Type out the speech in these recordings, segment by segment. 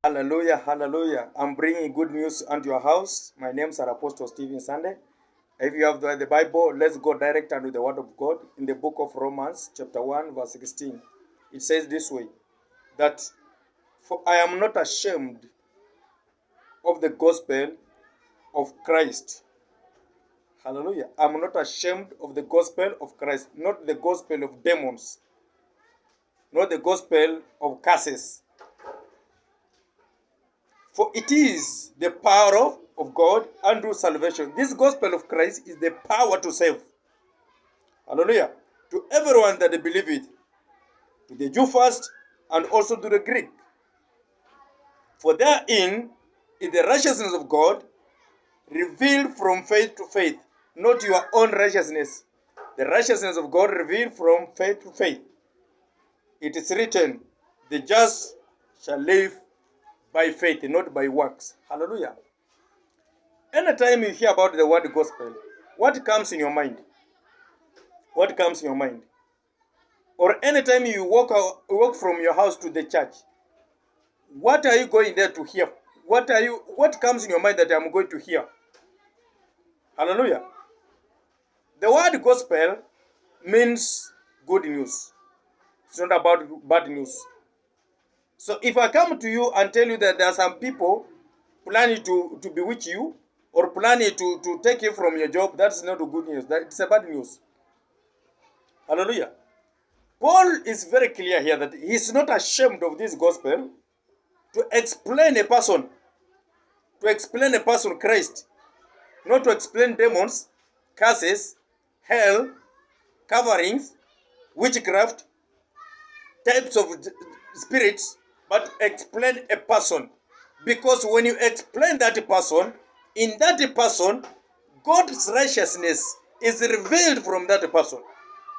Hallelujah, hallelujah. I'm bringing good news unto your house. My name is Apostle Stephen Sunday. If you have the Bible, let's go direct unto the Word of God in the book of Romans, chapter 1, verse 16. It says this way, that for I am not ashamed of the gospel of Christ. Hallelujah. I'm not ashamed of the gospel of Christ, not the gospel of demons, not the gospel of curses. For it is the power of God unto salvation. This gospel of Christ is the power to save. Hallelujah. To everyone that they believe it. To the Jew first and also to the Greek. For therein is the righteousness of God revealed from faith to faith. Not your own righteousness. The righteousness of God revealed from faith to faith. It is written, the just shall live by faith, not by works. Hallelujah. Anytime you hear about the word gospel, what comes in your mind? What comes in your mind? Or anytime you walk from your house to the church, what are you going there to hear? What comes in your mind that I'm going to hear? Hallelujah. The word gospel means good news. It's not about bad news. So if I come to you and tell you that there are some people planning to bewitch you or planning to take you from your job, that's not a good news. It's a bad news. Hallelujah. Paul is very clear here that he's not ashamed of this gospel to explain a person, Christ, not to explain demons, curses, hell, coverings, witchcraft, types of spirits, but explain a person. Because when you explain that person, in that person, God's righteousness is revealed from that person.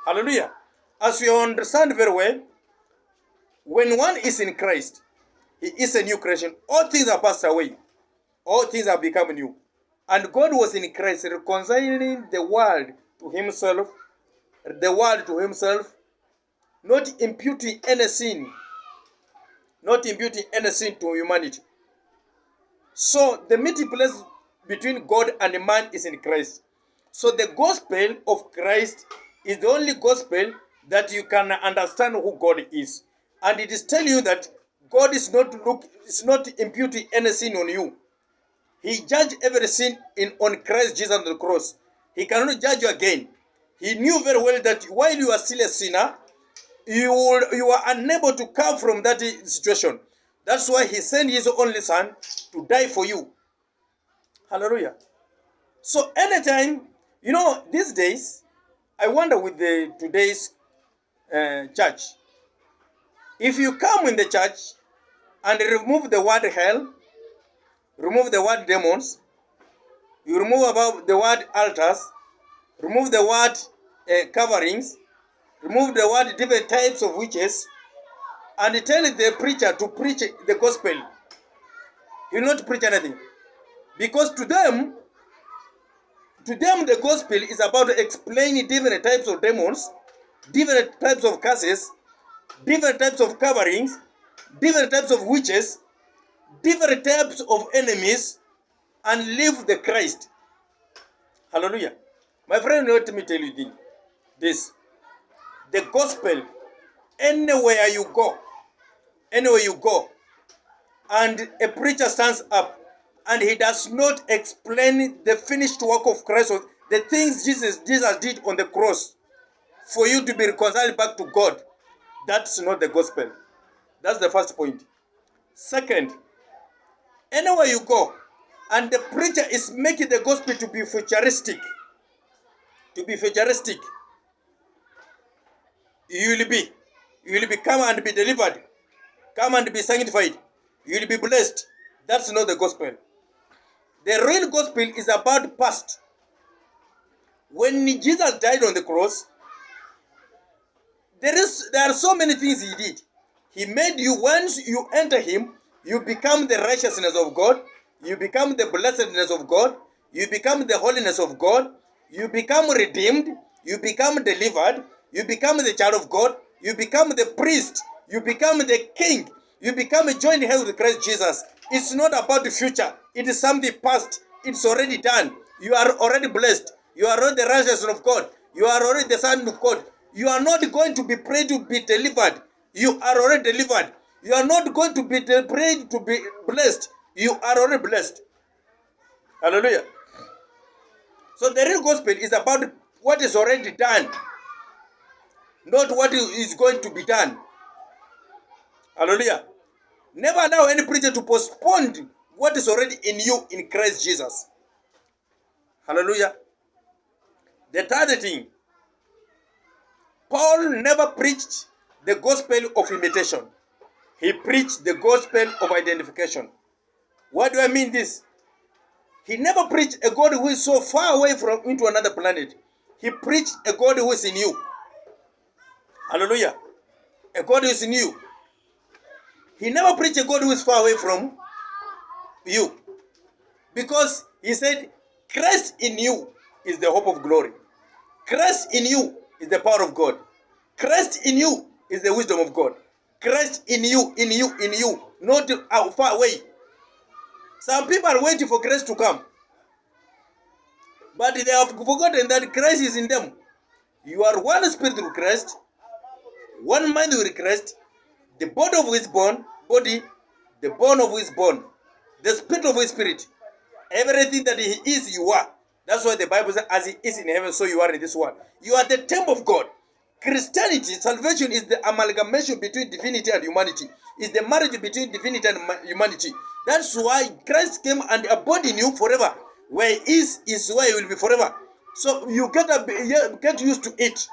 Hallelujah. As you understand very well, when one is in Christ, he is a new creation. All things are passed away. All things have become new. And God was in Christ reconciling the world to himself, not imputing any sin to humanity. So the meeting place between God and man is in Christ. So the gospel of Christ is the only gospel that you can understand who God is. And it is telling you that God is not imputing any sin on you. He judged every sin on Christ Jesus on the cross. He cannot judge you again. He knew very well that while you are still a sinner, you are unable to come from that situation. That's why he sent his only son to die for you. Hallelujah. So anytime, these days, I wonder with today's church, if you come in the church and remove the word hell, remove the word demons, you remove about the word altars, remove the word coverings, remove the word different types of witches, and tell the preacher to preach the gospel. He will not preach anything. Because to them the gospel is about explaining different types of demons, different types of curses, different types of coverings, different types of witches, different types of enemies, and live the Christ. Hallelujah. My friend, let me tell you this. The gospel, anywhere you go, and a preacher stands up and he does not explain the finished work of Christ, or the things Jesus did on the cross for you to be reconciled back to God, that's not the gospel. That's the first point. Second, anywhere you go and the preacher is making the gospel to be futuristic, you will be come and be delivered, come and be sanctified, you will be blessed. That's not the gospel. The real gospel is about past. When Jesus died on the cross, there are so many things he did. He made you, once you enter him, you become the righteousness of God, you become the blessedness of God, you become the holiness of God, you become redeemed, you become delivered, you become the child of God, you become the priest, you become the king, You become a joint heir with Christ Jesus. It's not about the future. It is something past. It's already done. You are already blessed. You are already the righteousness of God. You are already the Son of God. You are not going to be prayed to be delivered. You are already delivered. You are not going to be prayed to be blessed. You are already blessed. Hallelujah. So the real gospel is about what is already done, not what is going to be done. Hallelujah. Never allow any preacher to postpone what is already in you in Christ Jesus. Hallelujah. The third thing, Paul never preached the gospel of imitation. He preached the gospel of identification. What do I mean this? He never preached a God who is so far away from into another planet. He preached a God who is in you. Hallelujah. A God who is in you. He never preached a God who is far away from you. Because he said, Christ in you is the hope of glory. Christ in you is the power of God. Christ in you is the wisdom of God. Christ in you, in you, in you, not far away. Some people are waiting for Christ to come. But they have forgotten that Christ is in them. You are one spirit with Christ, one mind with Christ, the body of his bone, the bone of his bone, the spirit of his spirit. Everything that he is, you are. That's why the Bible says, as he is in heaven, so you are in this world. You are the temple of God. Christianity, salvation is the amalgamation between divinity and humanity. It's the marriage between divinity and humanity. That's why Christ came and abode in you forever. Where he is where he will be forever. So you get used to it.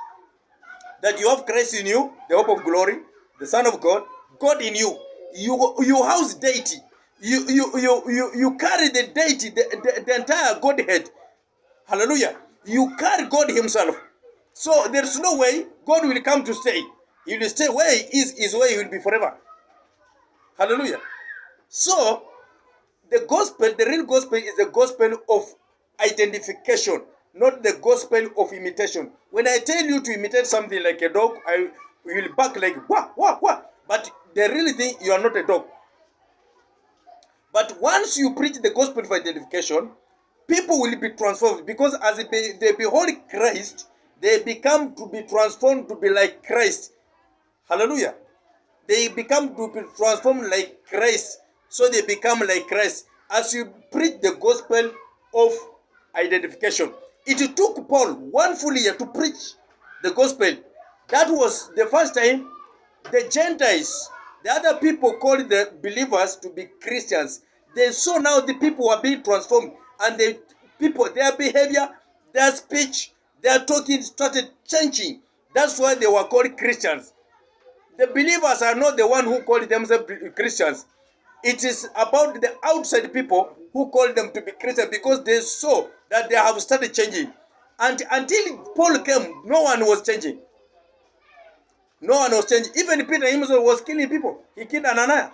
That you have Christ in you, the hope of glory, the Son of God, God in you. You house deity. You carry the deity, the entire Godhead. Hallelujah. You carry God himself. So there's no way God will come to stay. He will stay where he is where he will be forever. Hallelujah. So the gospel, the real gospel is the gospel of identification, not the gospel of imitation. When I tell you to imitate something like a dog, you will bark like wah, wah, wah. But the real thing, you are not a dog. But once you preach the gospel of identification, people will be transformed, because as they behold Christ, they become to be transformed to be like Christ. Hallelujah. They become to be transformed like Christ. So they become like Christ. As you preach the gospel of identification. It took Paul 1 full year to preach the gospel. That was the first time the Gentiles, the other people called the believers to be Christians. They saw now the people were being transformed, and the people, their behavior, their speech, their talking started changing. That's why they were called Christians. The believers are not the one who call themselves Christians. It is about the outside people who call them to be Christians, because they saw that they have started changing. And until Paul came, no one was changing. No one was changing. Even Peter himself was killing people. He killed Ananias.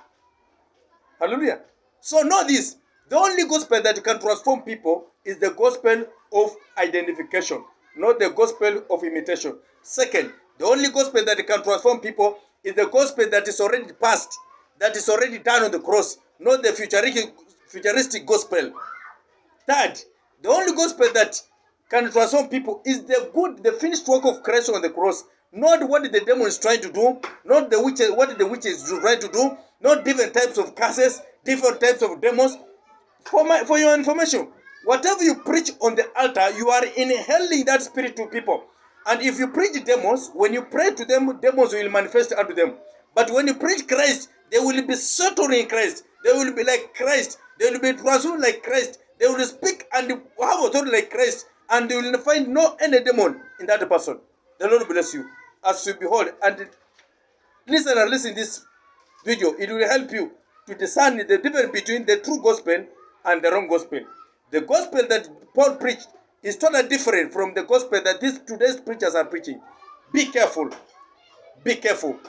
Hallelujah. So know this. The only gospel that can transform people is the gospel of identification, not the gospel of imitation. Second, the only gospel that can transform people is the gospel that is already past, that is already done on the cross, not the futuristic gospel. Third, the only gospel that can transform people is the finished work of Christ on the cross, not what the demon is trying to do, not what the witch is trying to do, not different types of curses, different types of demons. For your information, whatever you preach on the altar, you are inhaling that spirit to people. And if you preach demons, when you pray to them, demons will manifest unto them. But when you preach Christ, they will be settled in Christ. They will be like Christ. They will be transformed like Christ. They will speak and have authority like Christ. And they will find no any demon in that person. The Lord bless you. As you behold and listen to this video, it will help you to discern the difference between the true gospel and the wrong gospel. The gospel that Paul preached is totally different from the gospel that today's preachers are preaching. Be careful. Be careful.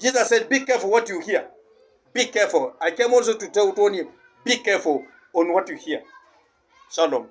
Jesus said, be careful what you hear. Be careful. I came also to tell you, be careful on what you hear. Shalom.